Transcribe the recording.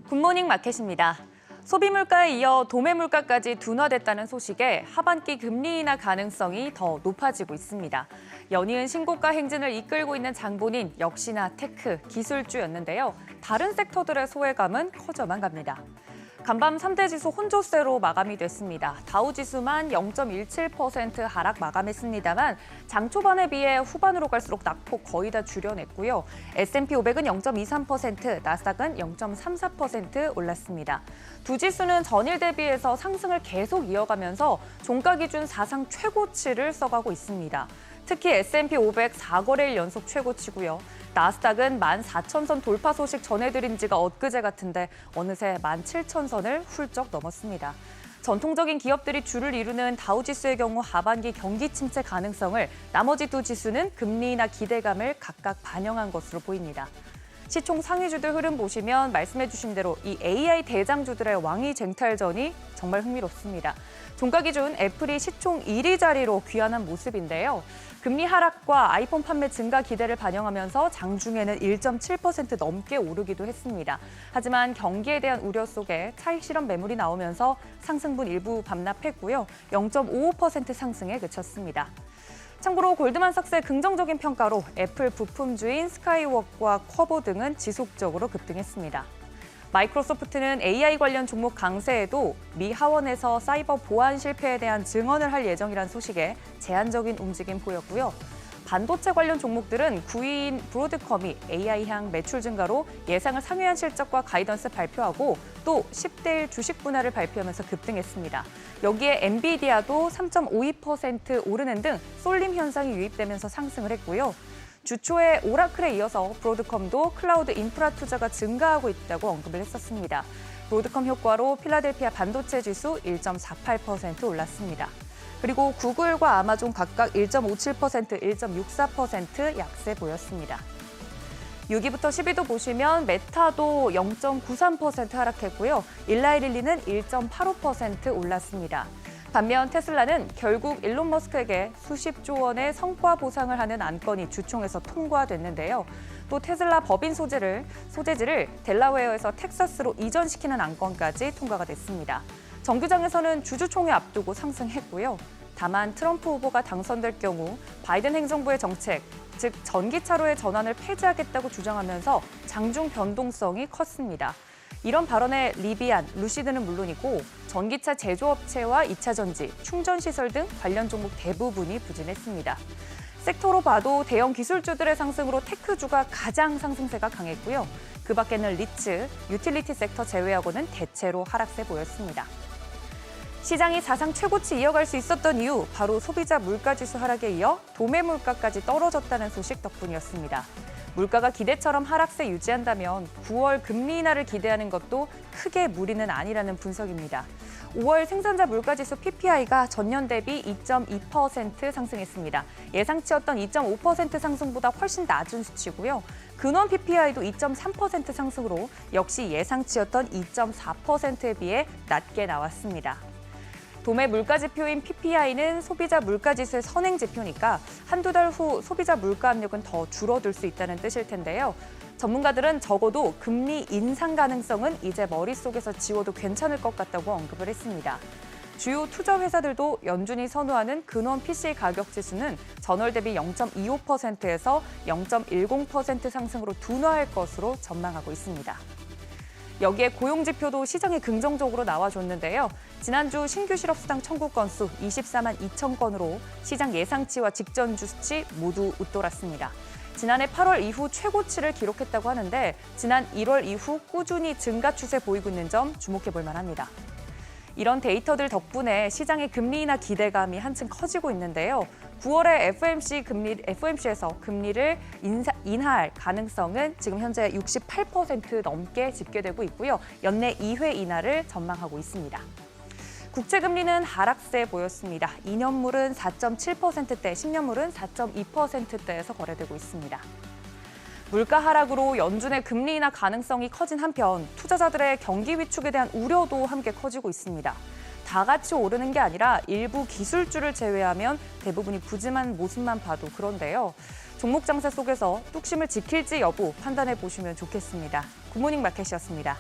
굿모닝 마켓입니다. 소비 물가에 이어 도매 물가까지 둔화됐다는 소식에 하반기 금리 인하 가능성이 더 높아지고 있습니다. 연이은 신고가 행진을 이끌고 있는 장본인 역시나 테크, 기술주였는데요. 다른 섹터들의 소외감은 커져만 갑니다. 간밤 3대 지수 혼조세로 마감이 됐습니다. 다우지수만 0.17% 하락 마감했습니다만 장 초반에 비해 후반으로 갈수록 낙폭 거의 다 줄여냈고요. S&P 500은 0.23%, 나스닥은 0.34% 올랐습니다. 두 지수는 전일 대비해서 상승을 계속 이어가면서 종가 기준 사상 최고치를 써가고 있습니다. 특히 S&P 500 4거래일 연속 최고치고요. 나스닥은 14,000선 돌파 소식 전해드린 지가 엊그제 같은데 어느새 17,000선을 훌쩍 넘었습니다. 전통적인 기업들이 주를 이루는 다우지수의 경우 하반기 경기 침체 가능성을, 나머지 두 지수는 금리 인하 기대감을 각각 반영한 것으로 보입니다. 시총 상위주들 흐름 보시면 말씀해 주신 대로 이 AI 대장주들의 왕위 쟁탈전이 정말 흥미롭습니다. 종가 기준 애플이 시총 1위 자리로 귀환한 모습인데요. 금리 하락과 아이폰 판매 증가 기대를 반영하면서 장중에는 1.7% 넘게 오르기도 했습니다. 하지만 경기에 대한 우려 속에 차익 실현 매물이 나오면서 상승분 일부 반납했고요. 0.55% 상승에 그쳤습니다. 참고로 골드만삭스의 긍정적인 평가로 애플 부품주인 스카이웍과 쿼보 등은 지속적으로 급등했습니다. 마이크로소프트는 AI 관련 종목 강세에도 미 하원에서 사이버 보안 실패에 대한 증언을 할 예정이란 소식에 제한적인 움직임 보였고요. 반도체 관련 종목들은 9위인 브로드컴이 AI향 매출 증가로 예상을 상회한 실적과 가이던스 발표하고 또 10대 1 주식 분할을 발표하면서 급등했습니다. 여기에 엔비디아도 3.52% 오르는 등 쏠림 현상이 유입되면서 상승을 했고요. 주초에 오라클에 이어서 브로드컴도 클라우드 인프라 투자가 증가하고 있다고 언급을 했었습니다. 브로드컴 효과로 필라델피아 반도체 지수 1.48% 올랐습니다. 그리고 구글과 아마존 각각 1.57%, 1.64% 약세 보였습니다. 6위부터 10위도 보시면 메타도 0.93% 하락했고요. 일라이릴리는 1.85% 올랐습니다. 반면 테슬라는 결국 일론 머스크에게 수십조 원의 성과 보상을 하는 안건이 주총에서 통과됐는데요. 또 테슬라 법인 소재지를 델라웨어에서 텍사스로 이전시키는 안건까지 통과가 됐습니다. 정규장에서는 주주총회 앞두고 상승했고요. 다만 트럼프 후보가 당선될 경우 바이든 행정부의 정책, 즉 전기차로의 전환을 폐지하겠다고 주장하면서 장중 변동성이 컸습니다. 이런 발언에 리비안, 루시드는 물론이고 전기차 제조업체와 2차 전지, 충전시설 등 관련 종목 대부분이 부진했습니다. 섹터로 봐도 대형 기술주들의 상승으로 테크주가 가장 상승세가 강했고요. 그 밖에는 리츠, 유틸리티 섹터 제외하고는 대체로 하락세 보였습니다. 시장이 사상 최고치 이어갈 수 있었던 이유, 바로 소비자 물가지수 하락에 이어 도매 물가까지 떨어졌다는 소식 덕분이었습니다. 물가가 기대처럼 하락세 유지한다면 9월 금리 인하를 기대하는 것도 크게 무리는 아니라는 분석입니다. 5월 생산자 물가지수 PPI가 전년 대비 2.2% 상승했습니다. 예상치였던 2.5% 상승보다 훨씬 낮은 수치고요. 근원 PPI도 2.3% 상승으로 역시 예상치였던 2.4%에 비해 낮게 나왔습니다. 도매 물가지표인 PPI는 소비자 물가지수의 선행지표니까 한두 달 후 소비자 물가 압력은 더 줄어들 수 있다는 뜻일 텐데요. 전문가들은 적어도 금리 인상 가능성은 이제 머릿속에서 지워도 괜찮을 것 같다고 언급을 했습니다. 주요 투자 회사들도 연준이 선호하는 근원 PC 가격 지수는 전월 대비 0.25%에서 0.10% 상승으로 둔화할 것으로 전망하고 있습니다. 여기에 고용지표도 시장에 긍정적으로 나와줬는데요. 지난주 신규 실업수당 청구 건수 24만 2천 건으로 시장 예상치와 직전주 수치 모두 웃돌았습니다. 지난해 8월 이후 최고치를 기록했다고 하는데 지난 1월 이후 꾸준히 증가 추세 보이고 있는 점 주목해 볼 만합니다. 이런 데이터들 덕분에 시장의 금리 인하 기대감이 한층 커지고 있는데요. 9월에 FOMC에서 금리를 인하할 가능성은 지금 현재 68% 넘게 집계되고 있고요. 연내 2회 인하를 전망하고 있습니다. 국채금리는 하락세 보였습니다. 2년물은 4.7%대, 10년물은 4.2%대에서 거래되고 있습니다. 물가 하락으로 연준의 금리 인하 가능성이 커진 한편 투자자들의 경기 위축에 대한 우려도 함께 커지고 있습니다. 다 같이 오르는 게 아니라 일부 기술주를 제외하면 대부분이 부진한 모습만 봐도 그런데요. 종목 장세 속에서 뚝심을 지킬지 여부 판단해 보시면 좋겠습니다. 굿모닝 마켓이었습니다.